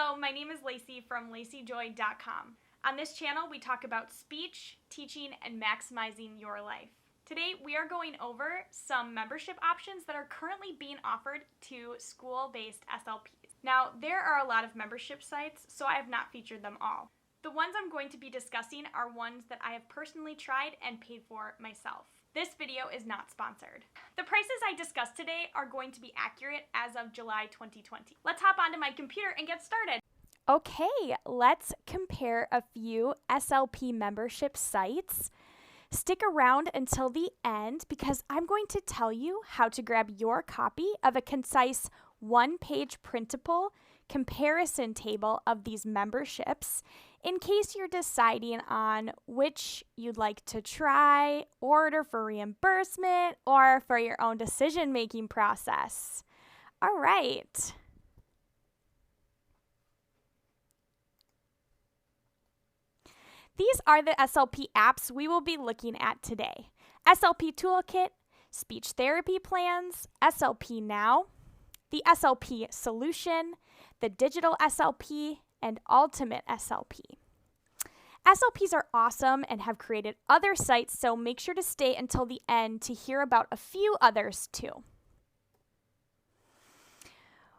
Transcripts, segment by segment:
Hello, my name is Lacey from LaceyJoy.com. On this channel, we talk about speech, teaching, and maximizing your life. Today, we are going over some membership options that are currently being offered to school-based SLPs. Now, there are a lot of membership sites, so I have not featured them all. The ones I'm going to be discussing are ones that I have personally tried and paid for myself. This video is not sponsored. The prices I discussed today are going to be accurate as of July 2020. Let's hop onto my computer and get started. Okay, let's compare a few SLP membership sites. Stick around until the end because I'm going to tell you how to grab your copy of a concise one-page printable comparison table of these memberships in case you're deciding on which you'd like to try, order for reimbursement, or for your own decision-making process. All right. These are the SLP apps we will be looking at today. SLP Toolkit, Speech Therapy Plans, SLP Now, the SLP Solution, the Digital SLP, and Ultimate SLP. SLPs are awesome and have created other sites, so make sure to stay until the end to hear about a few others too.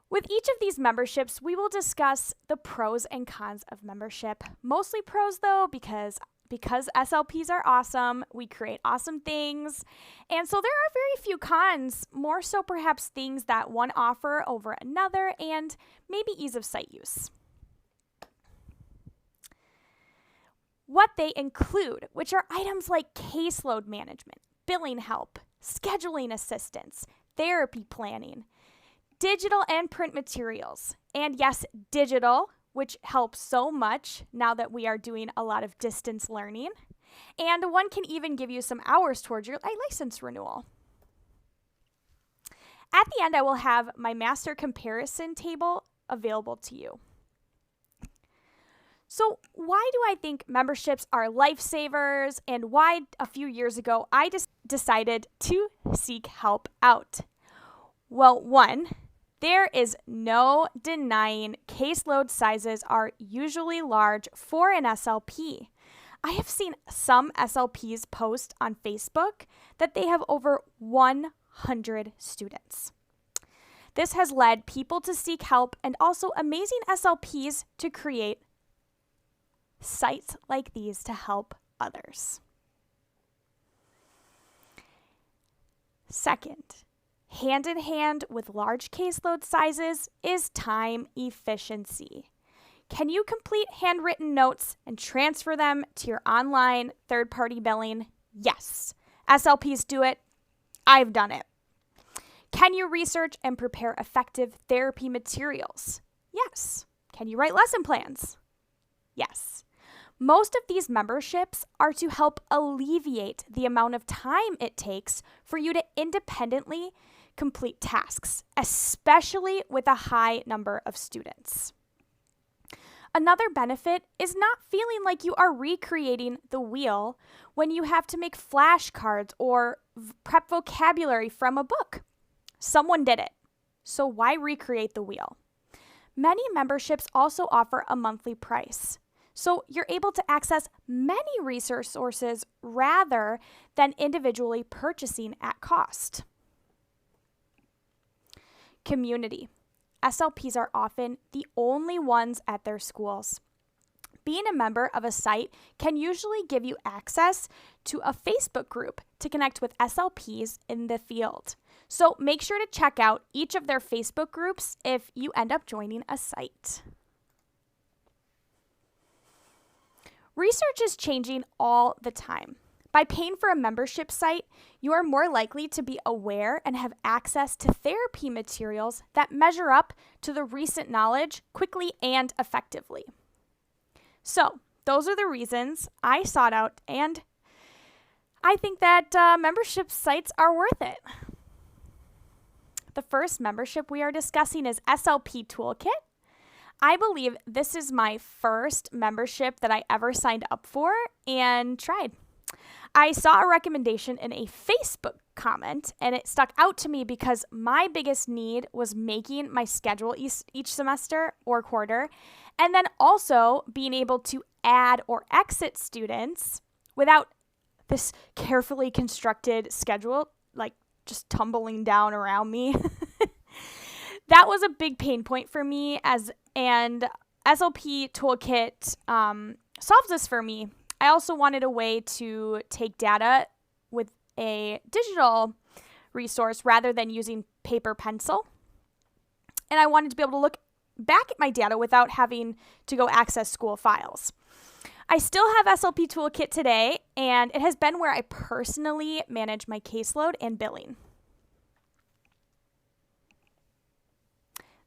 With each of these memberships, we will discuss the pros and cons of membership. Mostly pros though, because SLPs are awesome, we create awesome things, and so there are very few cons, more so perhaps things that one offer over another, and maybe ease of site use. What they include, which are items like caseload management, billing help, scheduling assistance, therapy planning, digital and print materials, and yes, digital, which helps so much now that we are doing a lot of distance learning. And one can even give you some hours towards your license renewal. At the end, I will have my master comparison table available to you. So why do I think memberships are lifesavers, and why a few years ago I just decided to seek help out? Well, one, there is no denying caseload sizes are usually large for an SLP. I have seen some SLPs post on Facebook that they have over 100 students. This has led people to seek help and also amazing SLPs to create sites like these to help others. Second, hand in hand with large caseload sizes is time efficiency. Can you complete handwritten notes and transfer them to your online third-party billing? Yes. SLPs do it. I've done it. Can you research and prepare effective therapy materials? Yes. Can you write lesson plans? Yes. Most of these memberships are to help alleviate the amount of time it takes for you to independently complete tasks, especially with a high number of students. Another benefit is not feeling like you are recreating the wheel when you have to make flashcards or prep vocabulary from a book. Someone did it, so why recreate the wheel? Many memberships also offer a monthly price, so you're able to access many resource sources rather than individually purchasing at cost. Community. SLPs are often the only ones at their schools. Being a member of a site can usually give you access to a Facebook group to connect with SLPs in the field. So make sure to check out each of their Facebook groups if you end up joining a site. Research is changing all the time. By paying for a membership site, you are more likely to be aware and have access to therapy materials that measure up to the recent knowledge quickly and effectively. So, those are the reasons I sought out, and I think that membership sites are worth it. The first membership we are discussing is SLP Toolkit. I believe this is my first membership that I ever signed up for and tried. I saw a recommendation in a Facebook comment, and it stuck out to me because my biggest need was making my schedule each semester or quarter, and then also being able to add or exit students without this carefully constructed schedule, like just tumbling down around me. That was a big pain point for me, and SLP Toolkit solves this for me. I also wanted a way to take data with a digital resource rather than using paper pencil. And I wanted to be able to look back at my data without having to go access school files. I still have SLP Toolkit today, and it has been where I personally manage my caseload and billing.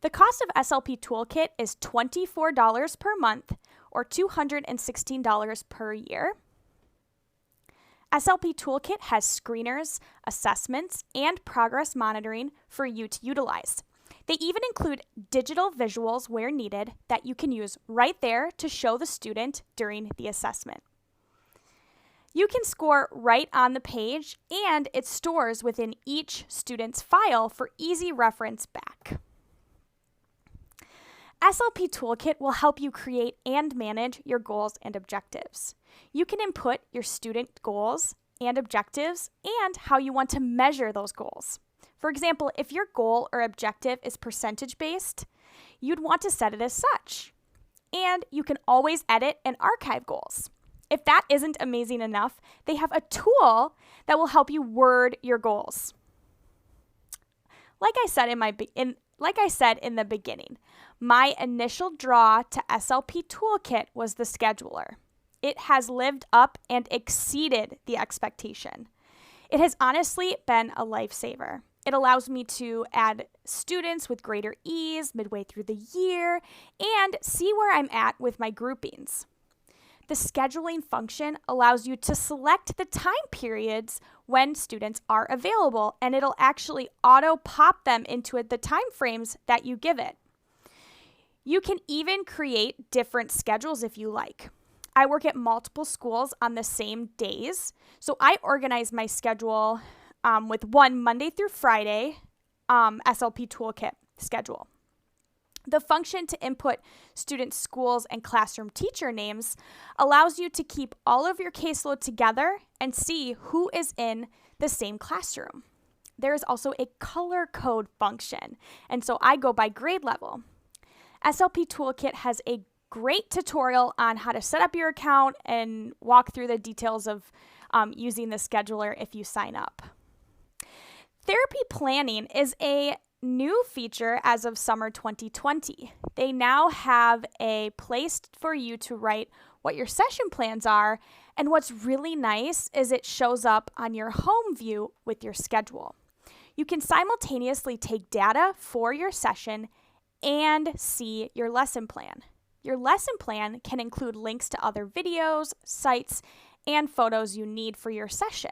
The cost of SLP Toolkit is $24 per month or $216 per year. SLP Toolkit has screeners, assessments, and progress monitoring for you to utilize. They even include digital visuals where needed that you can use right there to show the student during the assessment. You can score right on the page, and it stores within each student's file for easy reference back. SLP Toolkit will help you create and manage your goals and objectives. You can input your student goals and objectives and how you want to measure those goals. For example, if your goal or objective is percentage-based, you'd want to set it as such. And you can always edit and archive goals. If that isn't amazing enough, they have a tool that will help you word your goals. Like I said in the beginning, my initial draw to SLP Toolkit was the scheduler. It has lived up and exceeded the expectation. It has honestly been a lifesaver. It allows me to add students with greater ease midway through the year and see where I'm at with my groupings. The scheduling function allows you to select the time periods when students are available, and it'll actually auto-pop them into the time frames that you give it. You can even create different schedules if you like. I work at multiple schools on the same days, so I organize my schedule with one Monday through Friday SLP Toolkit schedule. The function to input student schools and classroom teacher names allows you to keep all of your caseload together and see who is in the same classroom. There is also a color code function, and so I go by grade level. SLP Toolkit has a great tutorial on how to set up your account and walk through the details of using the scheduler if you sign up. Therapy planning is a new feature as of summer 2020. They now have a place for you to write what your session plans are, and what's really nice is it shows up on your home view with your schedule. You can simultaneously take data for your session and see your lesson plan. Your lesson plan can include links to other videos, sites, and photos you need for your session.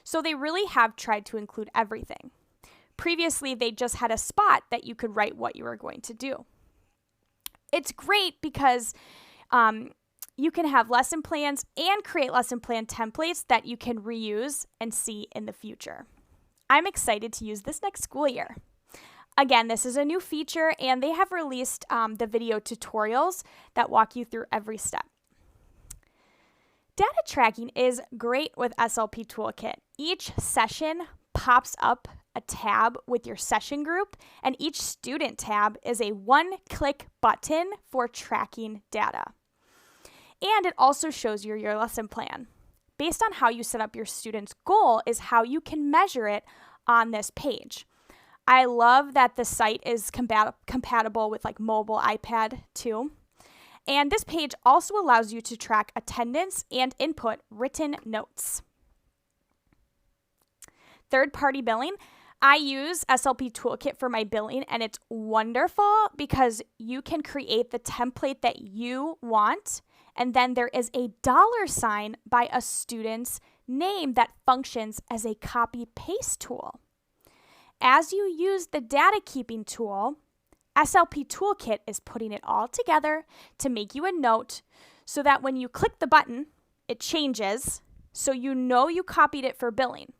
So they really have tried to include everything. Previously, they just had a spot that you could write what you were going to do. It's great because you can have lesson plans and create lesson plan templates that you can reuse and see in the future. I'm excited to use this next school year. Again, this is a new feature, and they have released the video tutorials that walk you through every step. Data tracking is great with SLP Toolkit. Each session pops up a tab with your session group, and each student tab is a one-click button for tracking data. And it also shows you your lesson plan. Based on how you set up your student's goal is how you can measure it on this page. I love that the site is compatible with like mobile iPad too. And this page also allows you to track attendance and input written notes. Third-party billing. I use SLP Toolkit for my billing, and it's wonderful because you can create the template that you want, and then there is a $sign by a student's name that functions as a copy-paste tool. As you use the data keeping tool, SLP Toolkit is putting it all together to make you a note so that when you click the button, it changes so you know you copied it for billing.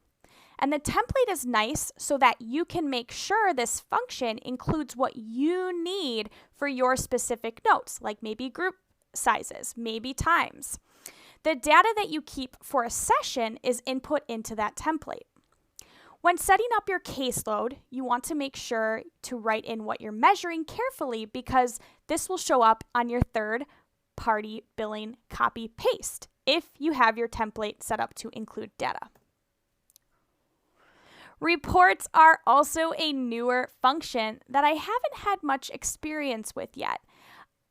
And the template is nice so that you can make sure this function includes what you need for your specific notes, like maybe group sizes, maybe times. The data that you keep for a session is input into that template. When setting up your caseload, you want to make sure to write in what you're measuring carefully because this will show up on your third-party billing copy-paste if you have your template set up to include data. Reports are also a newer function that I haven't had much experience with yet.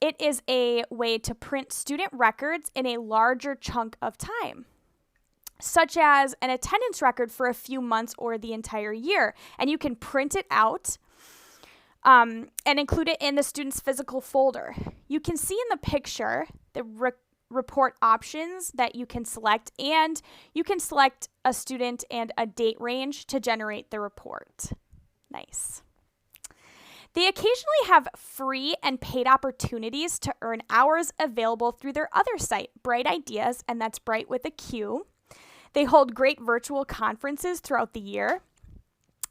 It is a way to print student records in a larger chunk of time, such as an attendance record for a few months or the entire year. And you can print it out and include it in the student's physical folder. You can see in the picture the report options that you can select, and you can select a student and a date range to generate the report. Nice. They occasionally have free and paid opportunities to earn hours available through their other site, Bright Ideas, and that's Bright with a Q. They hold great virtual conferences throughout the year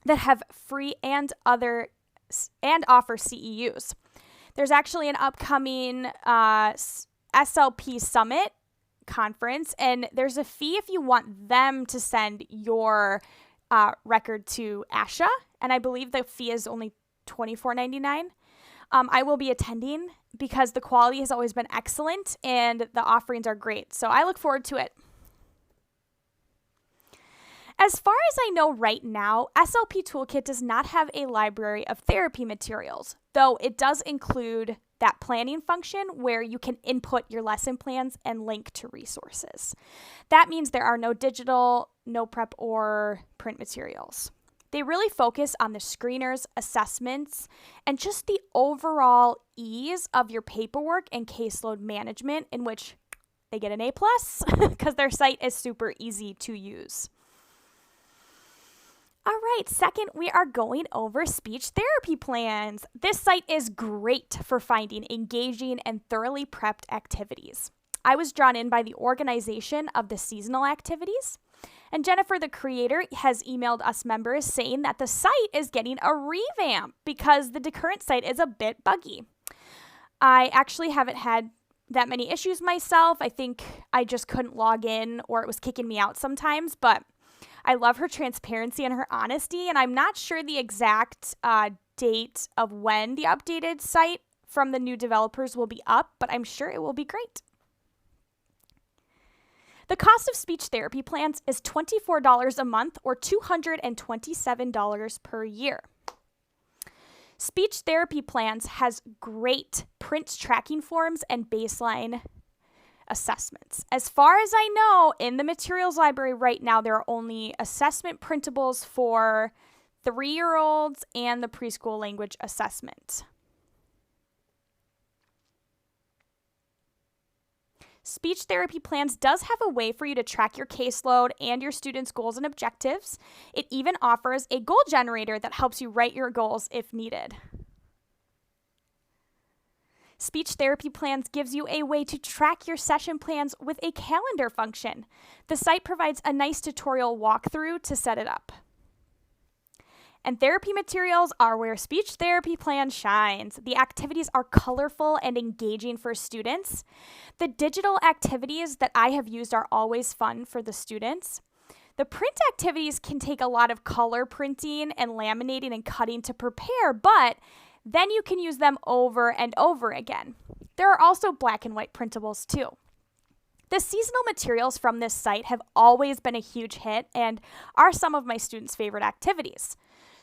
that have free and offer CEUs. There's actually an upcoming SLP Summit conference, and there's a fee if you want them to send your record to ASHA, and I believe the fee is only $24.99. I will be attending because the quality has always been excellent and the offerings are great, so I look forward to it. As far as I know right now, SLP Toolkit does not have a library of therapy materials, though it does include that planning function where you can input your lesson plans and link to resources. That means there are no digital, no prep, or print materials. They really focus on the screeners, assessments, and just the overall ease of your paperwork and caseload management, in which they get an A+ because their site is super easy to use. All right, second, we are going over speech therapy plans. This site is great for finding engaging and thoroughly prepped activities. I was drawn in by the organization of the seasonal activities, and Jennifer, the creator, has emailed us members saying that the site is getting a revamp because the current site is a bit buggy. I actually haven't had that many issues myself. I think I just couldn't log in or it was kicking me out sometimes, but I love her transparency and her honesty, and I'm not sure the exact date of when the updated site from the new developers will be up, but I'm sure it will be great. The cost of speech therapy plans is $24 a month or $227 per year. Speech therapy plans has great print tracking forms and baseline assessments. As far as I know, in the materials library right now, there are only assessment printables for 3-year-olds and the preschool language assessment. Speech therapy plans does have a way for you to track your caseload and your students' goals and objectives. It even offers a goal generator that helps you write your goals if needed. Speech therapy plans gives you a way to track your session plans with a calendar function. The site provides a nice tutorial walkthrough to set it up. And therapy materials are where speech therapy plan shines. The activities are colorful and engaging for students. The digital activities that I have used are always fun for the students. The print activities can take a lot of color printing and laminating and cutting to prepare, but then you can use them over and over again. There are also black and white printables too. The seasonal materials from this site have always been a huge hit and are some of my students' favorite activities.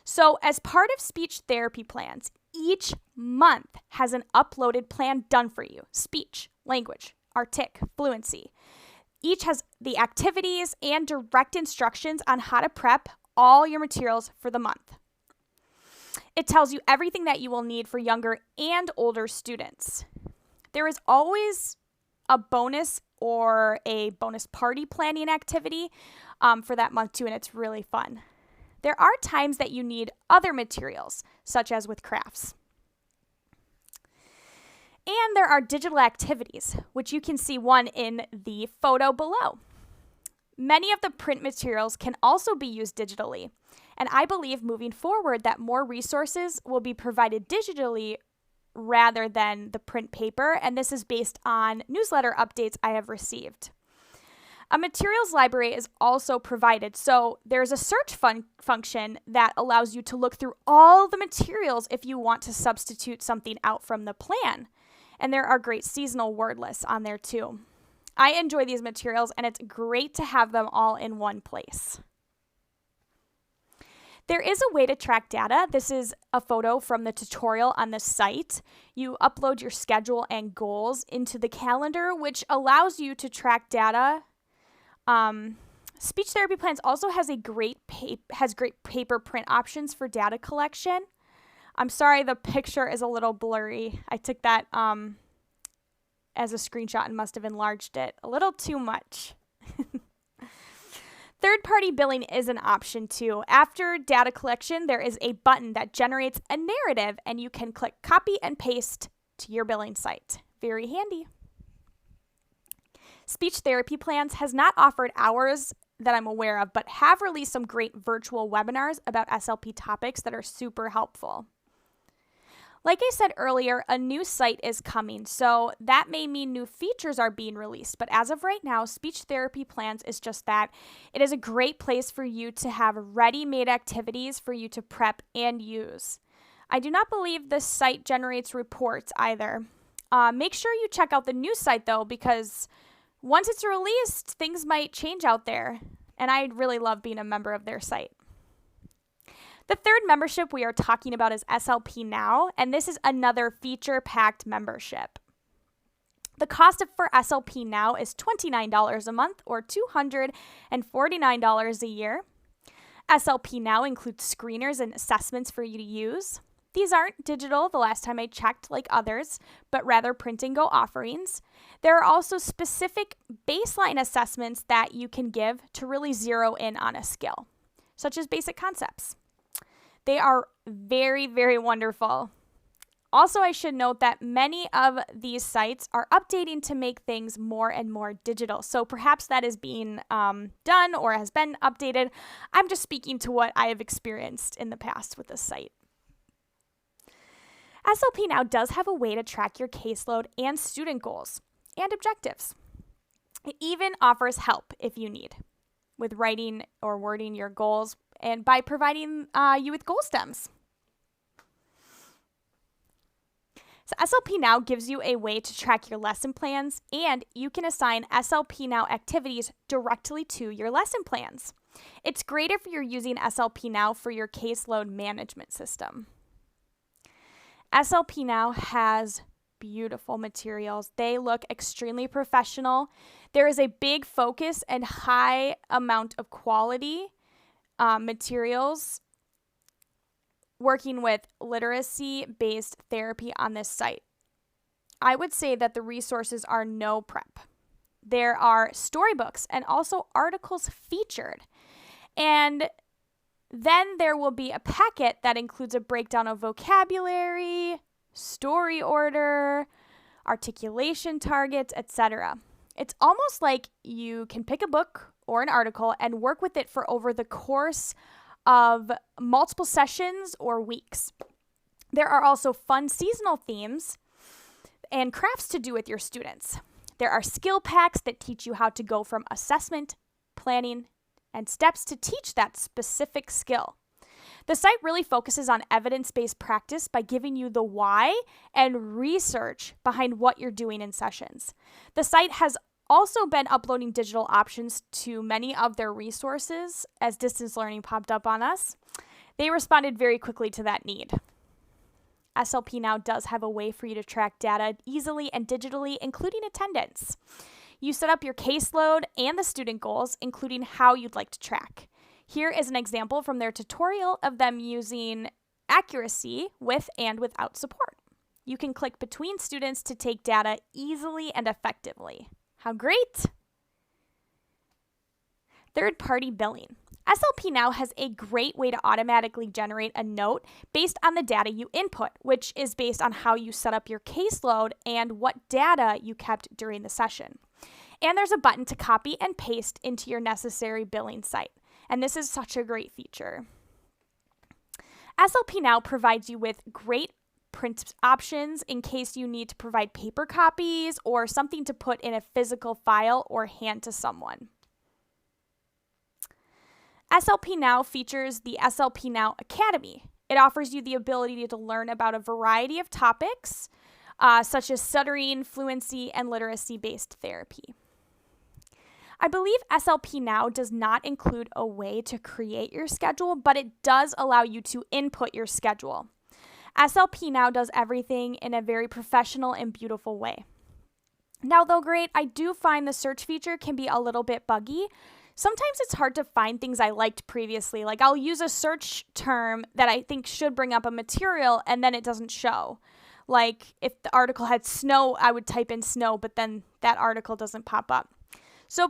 So as part of speech therapy plans, each month has an uploaded plan done for you. Speech, language, artic, fluency. Each has the activities and direct instructions on how to prep all your materials for the month. It tells you everything that you will need for younger and older students. There is always a bonus or a bonus party planning activity for that month too, and it's really fun. There are times that you need other materials, such as with crafts. And there are digital activities, which you can see one in the photo below. Many of the print materials can also be used digitally, and I believe moving forward that more resources will be provided digitally rather than the print paper, and this is based on newsletter updates I have received. A materials library is also provided, so there's a search function that allows you to look through all the materials if you want to substitute something out from the plan. And there are great seasonal word lists on there too. I enjoy these materials, and it's great to have them all in one place. There is a way to track data. This is a photo from the tutorial on the site. You upload your schedule and goals into the calendar, which allows you to track data. Speech therapy plans also has great paper print options for data collection. I'm sorry, the picture is a little blurry. I took that as a screenshot and must have enlarged it a little too much. Third-party billing is an option too. After data collection, there is a button that generates a narrative, and you can click copy and paste to your billing site. Very handy. Speech therapy plans has not offered hours that I'm aware of, but have released some great virtual webinars about SLP topics that are super helpful. Like I said earlier, a new site is coming, so that may mean new features are being released. But as of right now, Speech Therapy Plans is just that. It is a great place for you to have ready-made activities for you to prep and use. I do not believe this site generates reports either. Make sure you check out the new site, though, because once it's released, things might change out there, and I really love being a member of their site. The third membership we are talking about is SLP Now, and this is another feature-packed membership. The cost for SLP Now is $29 a month or $249 a year. SLP Now includes screeners and assessments for you to use. These aren't digital the last time I checked like others, but rather print and go offerings. There are also specific baseline assessments that you can give to really zero in on a skill, such as basic concepts. They are very, very wonderful. Also, I should note that many of these sites are updating to make things more and more digital. So perhaps that is being done or has been updated. I'm just speaking to what I have experienced in the past with this site. SLP Now does have a way to track your caseload and student goals and objectives. It even offers help if you need with writing or wording your goals and by providing you with goal stems. So SLP Now gives you a way to track your lesson plans, and you can assign SLP Now activities directly to your lesson plans. It's great if you're using SLP Now for your caseload management system. SLP Now has beautiful materials. They look extremely professional. There is a big focus and high amount of quality materials working with literacy-based therapy on this site. I would say that the resources are no prep. There are storybooks and also articles featured. And then there will be a packet that includes a breakdown of vocabulary, story order, articulation targets, etc. It's almost like you can pick a book or an article and work with it for over the course of multiple sessions or weeks. There are also fun seasonal themes and crafts to do with your students. There are skill packs that teach you how to go from assessment, planning, and steps to teach that specific skill. The site really focuses on evidence-based practice by giving you the why and research behind what you're doing in sessions. The site has also been uploading digital options to many of their resources as distance learning popped up on us. They responded very quickly to that need. SLP Now does have a way for you to track data easily and digitally, including attendance. You set up your caseload and the student goals, including how you'd like to track. Here is an example from their tutorial of them using accuracy with and without support. You can click between students to take data easily and effectively. How great! Third-party billing. SLP Now has a great way to automatically generate a note based on the data you input, which is based on how you set up your caseload and what data you kept during the session. And there's a button to copy and paste into your necessary billing site. And this is such a great feature. SLP Now provides you with great print options in case you need to provide paper copies or something to put in a physical file or hand to someone. SLP Now features the SLP Now Academy. It offers you the ability to learn about a variety of topics, such as stuttering, fluency, and literacy-based therapy. I believe SLP Now does not include a way to create your schedule, but it does allow you to input your schedule. SLP Now does everything in a very professional and beautiful way. Now, though great, I do find the search feature can be a little bit buggy. Sometimes it's hard to find things I liked previously. Like I'll use a search term that I think should bring up a material and then it doesn't show. Like if the article had snow, I would type in snow, but then that article doesn't pop up.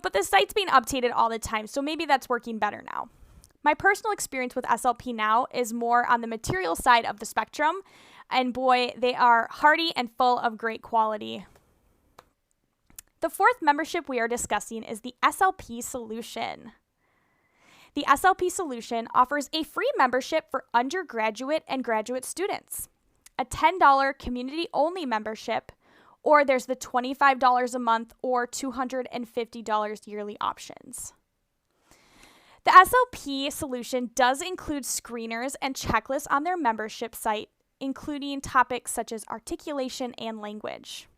But the site's being updated all the time, so maybe that's working better now. My personal experience with SLP Now is more on the material side of the spectrum, and boy, they are hearty and full of great quality. The fourth membership we are discussing is the SLP Solution. The SLP Solution offers a free membership for undergraduate and graduate students, a $10 community-only membership, or there's the $25 a month or $250 yearly options. The SLP Solution does include screeners and checklists on their membership site, including topics such as articulation and language.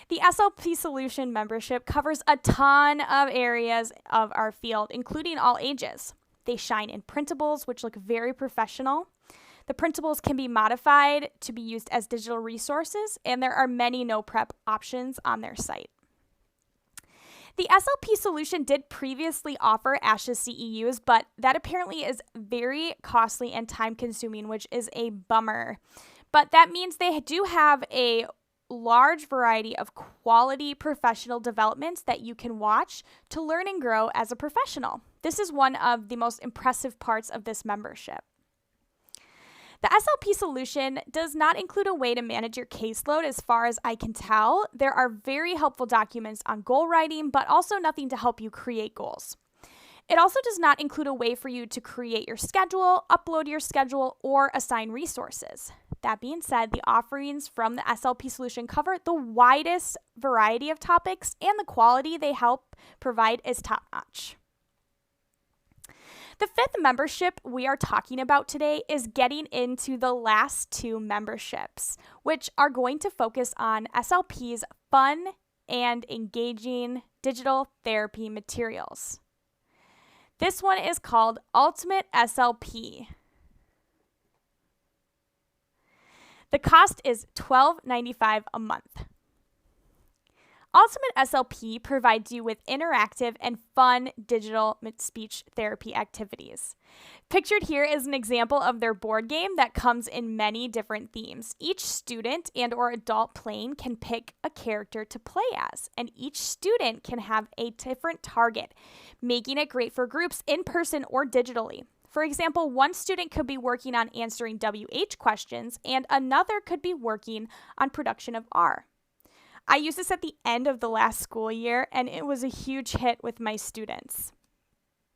The SLP Solution membership covers a ton of areas of our field, including all ages. They shine in printables, which look very professional. The printables can be modified to be used as digital resources, and there are many no-prep options on their site. The SLP Solution did previously offer ASHA CEUs, but that apparently is very costly and time-consuming, which is a bummer. But that means they do have a large variety of quality professional developments that you can watch to learn and grow as a professional. This is one of the most impressive parts of this membership. The SLP Solution does not include a way to manage your caseload as far as I can tell. There are very helpful documents on goal writing, but also nothing to help you create goals. It also does not include a way for you to create your schedule, upload your schedule, or assign resources. That being said, the offerings from the SLP Solution cover the widest variety of topics, and the quality they help provide is top-notch. The fifth membership we are talking about today is getting into the last two memberships, which are going to focus on SLP's fun and engaging digital therapy materials. This one is called Ultimate SLP. The cost is $12.95 a month. Ultimate SLP provides you with interactive and fun digital speech therapy activities. Pictured here is an example of their board game that comes in many different themes. Each student and or adult playing can pick a character to play as, and each student can have a different target, making it great for groups in person or digitally. For example, one student could be working on answering WH questions, and another could be working on production of R. I used this at the end of the last school year, and it was a huge hit with my students.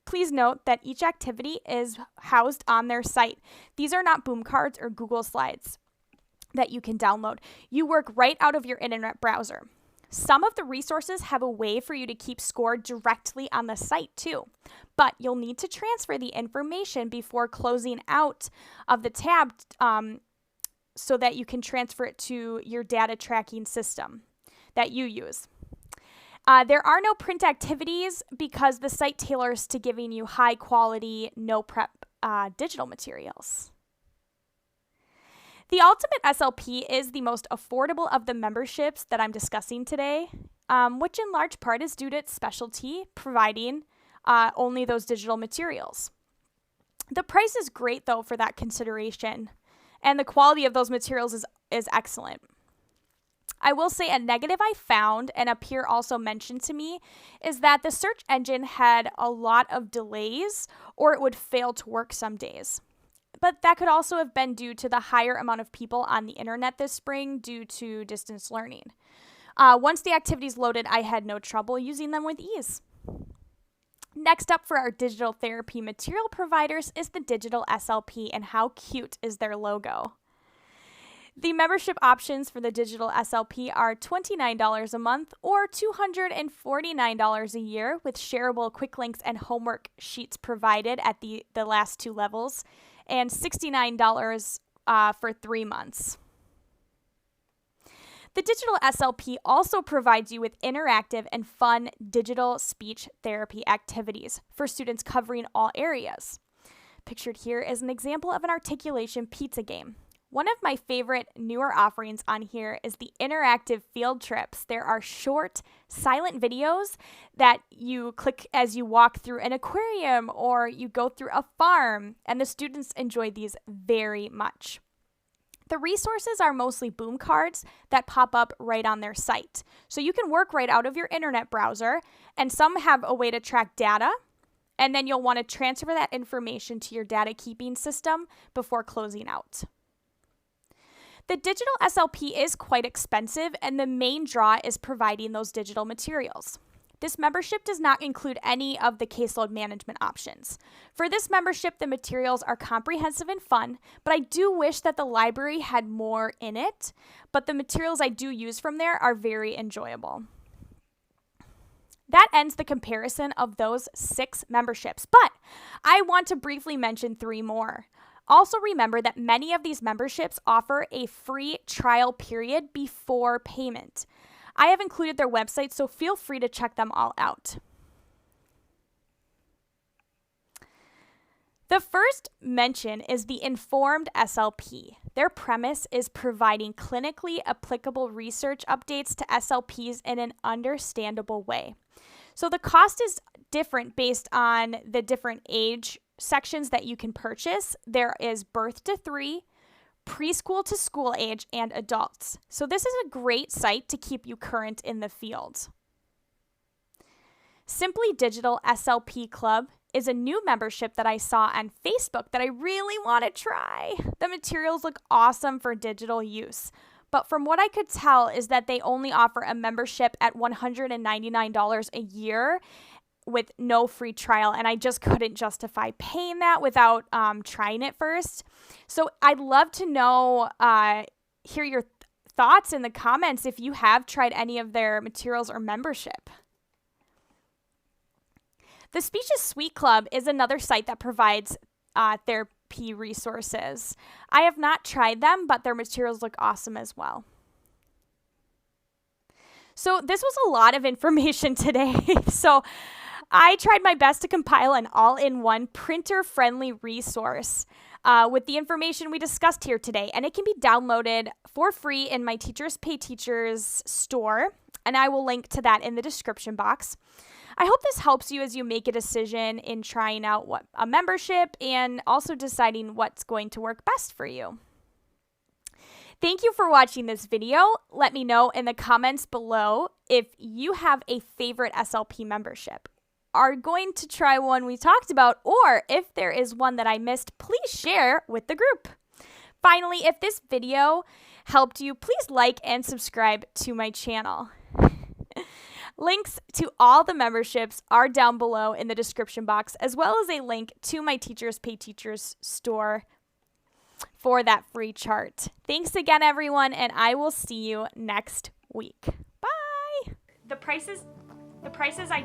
Please note that each activity is housed on their site. These are not boom cards or Google Slides that you can download. You work right out of your internet browser. Some of the resources have a way for you to keep score directly on the site too, but you'll need to transfer the information before closing out of the tab so that you can transfer it to your data tracking system that you use. There are no print activities because the site tailors to giving you high quality, no prep digital materials. The Ultimate SLP is the most affordable of the memberships that I'm discussing today, which in large part is due to its specialty, providing only those digital materials. The price is great though for that consideration, and the quality of those materials is excellent. I will say a negative I found, and a peer also mentioned to me, is that the search engine had a lot of delays or it would fail to work some days. But that could also have been due to the higher amount of people on the internet this spring due to distance learning. Once the activities loaded, I had no trouble using them with ease. Next up for our digital therapy material providers is the Digital SLP, and how cute is their logo. The membership options for the Digital SLP are $29 a month or $249 a year, with shareable quick links and homework sheets provided at the last two levels, and $69 for 3 months. The Digital SLP also provides you with interactive and fun digital speech therapy activities for students covering all areas. Pictured here is an example of an articulation pizza game. One of my favorite newer offerings on here is the interactive field trips. There are short, silent videos that you click as you walk through an aquarium or you go through a farm, and the students enjoy these very much. The resources are mostly boom cards that pop up right on their site. So you can work right out of your internet browser, and some have a way to track data, and then you'll want to transfer that information to your data keeping system before closing out. The Digital SLP is quite expensive, and the main draw is providing those digital materials. This membership does not include any of the caseload management options. For this membership, the materials are comprehensive and fun, but I do wish that the library had more in it, but the materials I do use from there are very enjoyable. That ends the comparison of those 6 memberships, but I want to briefly mention 3 more. Also remember that many of these memberships offer a free trial period before payment. I have included their website, so feel free to check them all out. The first mention is the Informed SLP. Their premise is providing clinically applicable research updates to SLPs in an understandable way. So the cost is different based on the different age sections that you can purchase. There is birth to 3, preschool to school age, and adults. So this is a great site to keep you current in the field. Simply Digital SLP Club is a new membership that I saw on Facebook that I really want to try. The materials look awesome for digital use, but from what I could tell is that they only offer a membership at $199 a year with no free trial, and I just couldn't justify paying that without trying it first. So I'd love to know, hear your thoughts in the comments if you have tried any of their materials or membership. The Speeches Suite Club is another site that provides therapy resources. I have not tried them, but their materials look awesome as well. So this was a lot of information today. So I tried my best to compile an all-in-one printer-friendly resource with the information we discussed here today, and it can be downloaded for free in my Teachers Pay Teachers store, and I will link to that in the description box. I hope this helps you as you make a decision in trying out a membership and also deciding what's going to work best for you. Thank you for watching this video. Let me know in the comments below if you have a favorite SLP membership, are going to try one we talked about, or if there is one that I missed, please share with the group. Finally, if this video helped you, please like and subscribe to my channel. Links to all the memberships are down below in the description box, as well as a link to my Teachers Pay Teachers store for that free chart. Thanks again, everyone, and I will see you next week. Bye! The prices I